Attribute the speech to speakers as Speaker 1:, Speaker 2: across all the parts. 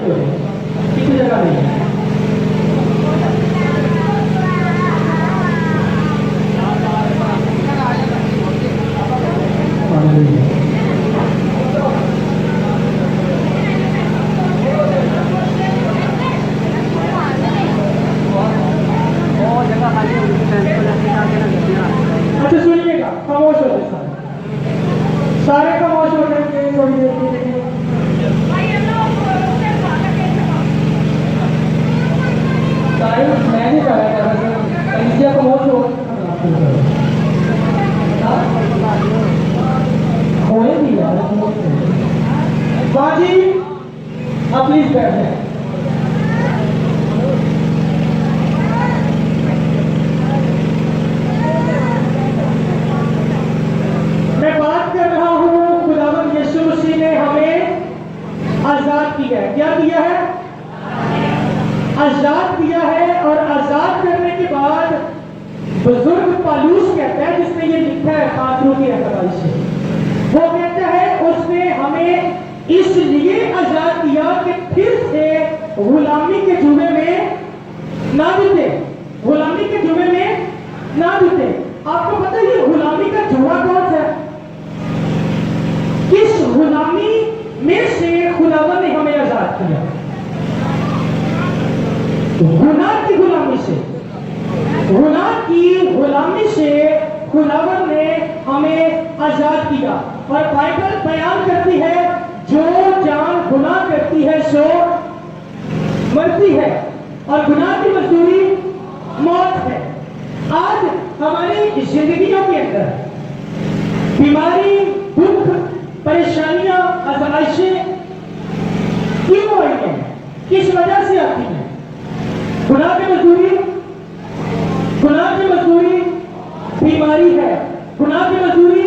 Speaker 1: सकते हो, किसी जगह नहीं है। अच्छा सुनिएगा, खामोश हो जाए सारे खामोश हो जाएंगे थोड़ी देर के लिए। सारे मैं नहीं कर रहा था, इंडिया खामोश हो होए भी यार बाजी, आप प्लीज बैठ जाए। मैं बात कर रहा हूँ, खुदावंद यीशु मसीह ने हमें आजाद किया है। क्या किया है? आजाद किया है। और आजाद करने के बाद बुजुर्ग पालूस कहता है, जिसने ये लिखा है पात्रों की रहनुमाई से, वो कहता है उसने हमें इसलिए आजाद किया कि फिर से गुलामी के जुए में ना जुटे, गुलामी के जुए में ना जुटे। आपको पता है ये गुलामी का जुआ कौन सा है? किस गुलामी में से खुदावन ने हमें आजाद किया? गुनाह की गुलामी से, गुनाह की गुलामी से खुदावन ने हमें आजाद किया। और बाइबल बयान करती है जो जान गुनाह करती है सो मरती है, और गुनाह की मजदूरी मौत है। आज हमारी जिंदगियों के अंदर बीमारी, दुख, परेशानियां, आज़माइशें क्यों आई हैं? किस वजह से आती हैं? गुनाह की मजदूरी, गुनाह की मजदूरी बीमारी है, गुनाह की मजदूरी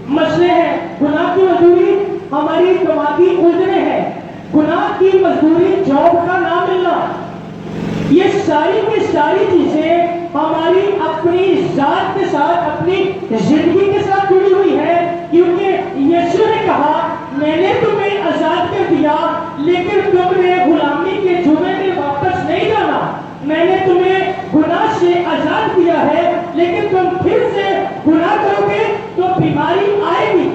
Speaker 1: मसले हैं, गुनाह की मजदूरी हमारी दिमागी उलझने हैं, गुनाह की मजदूरी जॉब का ना मिलना। ये सारी की सारी चीजें हमारी अपनी जात के साथ, अपनी जिंदगी के साथ जुड़ी हुई है, क्योंकि यीशु ने कहा मैंने तुम्हें आजाद कर दिया, लेकिन तुमने गुलामी के जुए में वापस नहीं जाना। मैंने तुम्हें गुनाह से आजाद किया है, लेकिन तुम फिर से गुनाह करोगे तो बीमारी आएगी,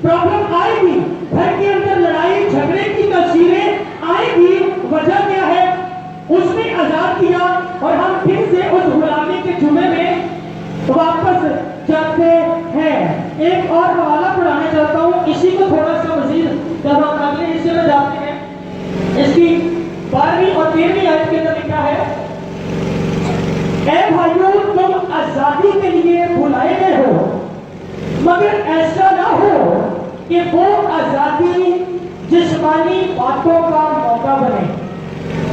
Speaker 1: प्रॉब्लम आएगी, घर के अंदर लड़ाई झगड़े की तस्वीरें आएगी। वजह क्या है? उसने आजाद किया और हम फिर से उस गुलामी के जुए में वापस जाते हैं। एक और हवाला पढ़ाना चाहता हूँ, इसी को थोड़ा सा मजीद जब हम अगले हिस्से में जाते हैं। इसकी 12वीं और 13वीं आयत के अंदर लिखा है, ऐ भाइयों तुम आजादी के लिए बुलाए गए हो, मगर ऐसा ना हो कि वो आजादी जिस्मानी बातों का मौका बने।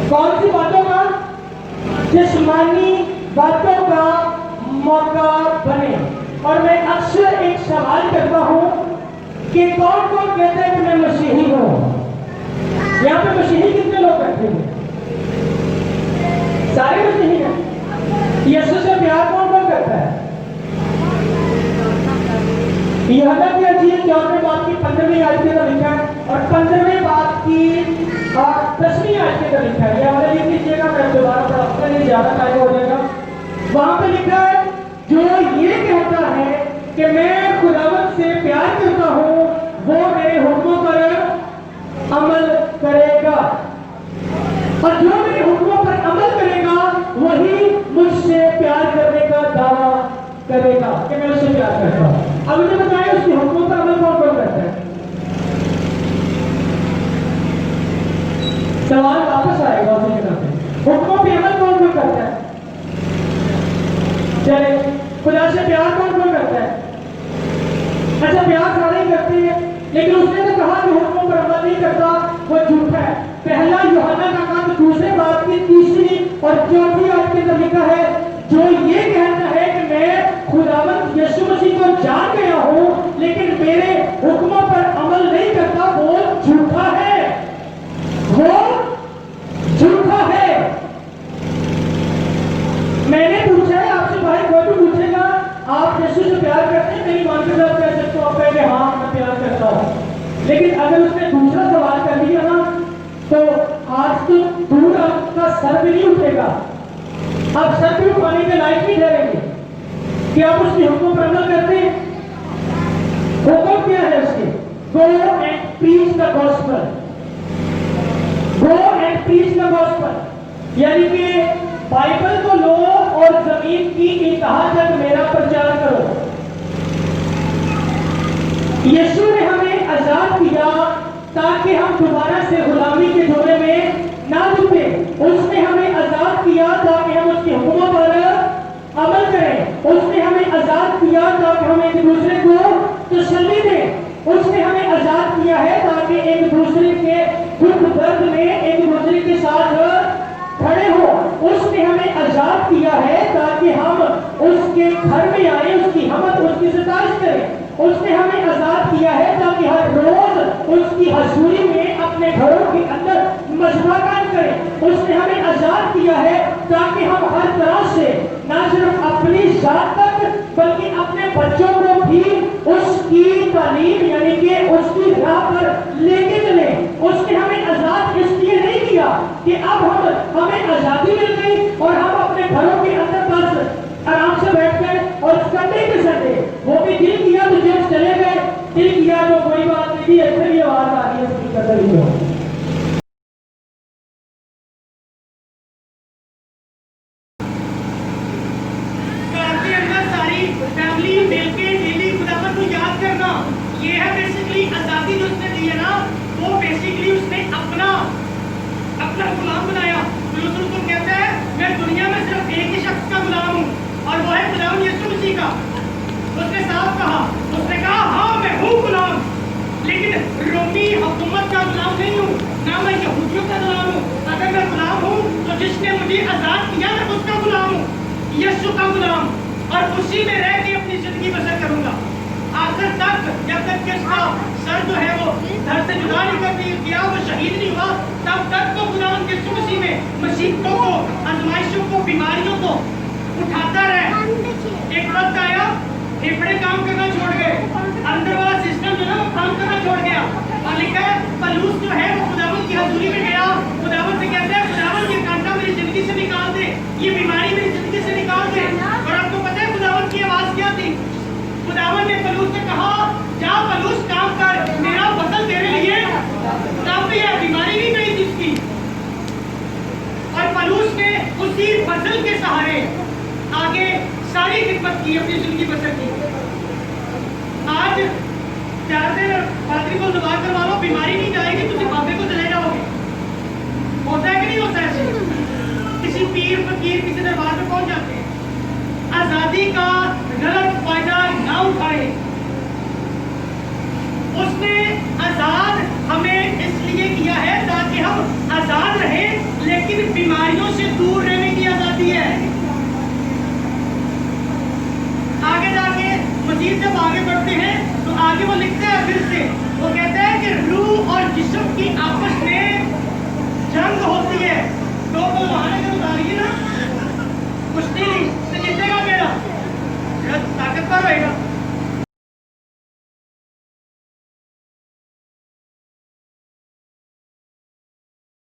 Speaker 1: कौन सी बातों का? जिस्मानी बातों का मौका बने। और मैं अक्सर एक सवाल करता हूं कि कौन कौन कहता है कि मैं मसीही हूं? यहाँ पे मसीही कितने लोग बैठे हैं? सारे मसीही हैं। यीशु से प्यार कौन कौन करता है? यूहन्ना की अंजील 14वें बाब की 15वीं आयत के अंदर लिखा है, और 15वें बाब की 10वीं आयत के अंदर लिखा है। ये हमारे लिख लीजिएगा, मैं दोबारा पढ़ाऊंगा, नहीं ज्यादा टाइम हो जाएगा। वहां पे लिखा है जो ये कहता है कि मैं खुदावंद से प्यार करता हूं, वो मेरे हुक्मों पर अमल करेगा, और जो मेरे हुक्मों पर अमल करेगा वही मुझसे प्यार करने का दावा करेगा कि मैं उससे प्यार करता हूं। अब मुझे बताएं उसके हुक्मों पर अमल कौन कौन करता है? सवाल वापस आएगा उसी के नाते, हुक्मों पर अमल कौन कौन करता है? चले, खुदा से प्यार कौन कौन करता है? अच्छा, प्यार सारे ही करते हैं, लेकिन उसने तो कहा कि हुक्मों पर अमल नहीं करता वो झूठा है। पहला यूहन्ना का काम दूसरे बात की 3री और 4थी आयत के अंदर लिखा है, जो ये कहता है कि मैं खुदावंद यीशु मसीह को जान गया हूं, लेकिन मेरे हुक्मों पर अमल नहीं करता, वो झूठा है, वो झूठा है। मैंने पूछा है आपसे, भाई कोई भी पूछेगा आप यीशु से प्यार करते हैं? मेरी मान के साथ कह सकते हो आप कहेंगे हाँ मैं प्यार करता हूं, लेकिन अगर उसने दूसरा सवाल कर दिया ना तो आज तो दूर आपका सर भी नहीं उठेगा, आप सर भी उठाने के लायक नहीं ठहरेंगे कि आप उसके हुक्म पर अमल करते हैं। हुक्म क्या है उसके? Go and preach the gospel, go and preach the gospel, यानी कि बाइबल को लो और जमीन की इंतहा तक मेरा प्रचार करो। यीशु ने हमें आजाद किया ताकि हम दोबारा से गुलामी के जोड़े में ना डूबे। उसने हमें आजाद किया ताकि हम उसके हुक्मों पर अमल करें। उसने हमें आजाद किया ताकि हम एक दूसरे को तसल्ली दें। उसने हमें आजाद किया है ताकि एक दूसरे के दुख दर्द में एक दूसरे के साथ खड़े हो। उसने हमें आजाद किया है ताकि हम उसके घर में आए, उसकी हमद उसकी सताइश करें। उसने हमें आजाद किया है ताकि हर रोज उसकी हजूरी में अपने घरों के अंदर मजमा कायम करें। उसने हमें आजाद किया है ताकि हम हर तरह से न सिर्फ अपनी जात तक बल्कि अपने बच्चों को भी उसकी तालीम यानी कि उसकी राह पर लेके चले। उसने हमें आजाद इसलिए नहीं किया कि अब हमें आजादी मिल गई और हम अपने घरों के अंदर बस आराम से बैठ गए और संडे के संडे वो भी दिल किया तो जेल चले गए, दिल किया तो कोई बात नहीं थी, ऐसे भी आवाज आ रही है उसकी कदर ही हो। फैमिली मिलके डेली खुदावंद को याद करना, ये है बेसिकली आजादी जो उसने दी है ना, वो बेसिकली उसने अपना गुलाम बनाया। पौलुस उसको कहता है मैं दुनिया में सिर्फ एक ही शख्स का गुलाम हूँ और वो है खुदावंद यीशु मसीह का। उसने साफ कहा, उसने कहा हाँ मैं हूँ गुलाम, लेकिन रोमी हुकूमत का गुलाम नहीं हूँ, ना मैं यहूदियों का गुलाम हूँ। अगर मैं गुलाम हूँ तो जिसने मुझे आजाद किया मैं उसका गुलाम हूँ, यीशु का गुलाम, और उसी में रह के अपनी जिंदगी बसर करूंगा आखिर तक, जब तक कि उसका सर जो है वो धड़ से जुदा नहीं कर दिया, वो शहीद नहीं हुआ, तब तक तो खुदावंद यीशु मसीह में मुसीबतों को, आजमाइशों को, बीमारियों को उठाता रहे। एक वक्त आया फेफड़े काम करना छोड़ गए, अंदर वाला सिस्टम जो है वो काम करना छोड़ गया, और लिखा है पौलुस जो है वो खुदावंद की हजूरी में गया, खुदावंद से कहता है खुदावंद ये कांटा मेरी जिंदगी से निकाल दे, ये बीमारी मेरी जिंदगी से निकाल दे। और आपको पता है खुदावंद की आवाज क्या थी? खुदावंद ने पौलुस से कहा जा पौलुस काम कर, मेरा फसल तेरे लिए काफी है, बीमारी भी गई थी उसकी। और पौलुस ने उसी फसल के सहारे आगे सारी खिदमत की, अपनी जिंदगी बसर की। आज 4 दिन पादरी को दुआ करवा लो, बीमारी नहीं जाएगी, तुम बाबे को चले जाओगे। होता है कि नहीं होता ऐसे? किसी पीर फकीर किसी दरबार में पहुंच जाते हैं। आजादी का गलत फायदा ना उठाए। उसने आजाद हमें इसलिए किया है ताकि हम आजाद रहें, लेकिन बीमारियों से दूर रहने की आजादी है। आगे जाके मजीद जब आगे बढ़ते हैं तो आगे वो लिखता है फिर से, वो कहता है कि रूह और जिस्म की आपस में जंग होती है। तो वो महानगर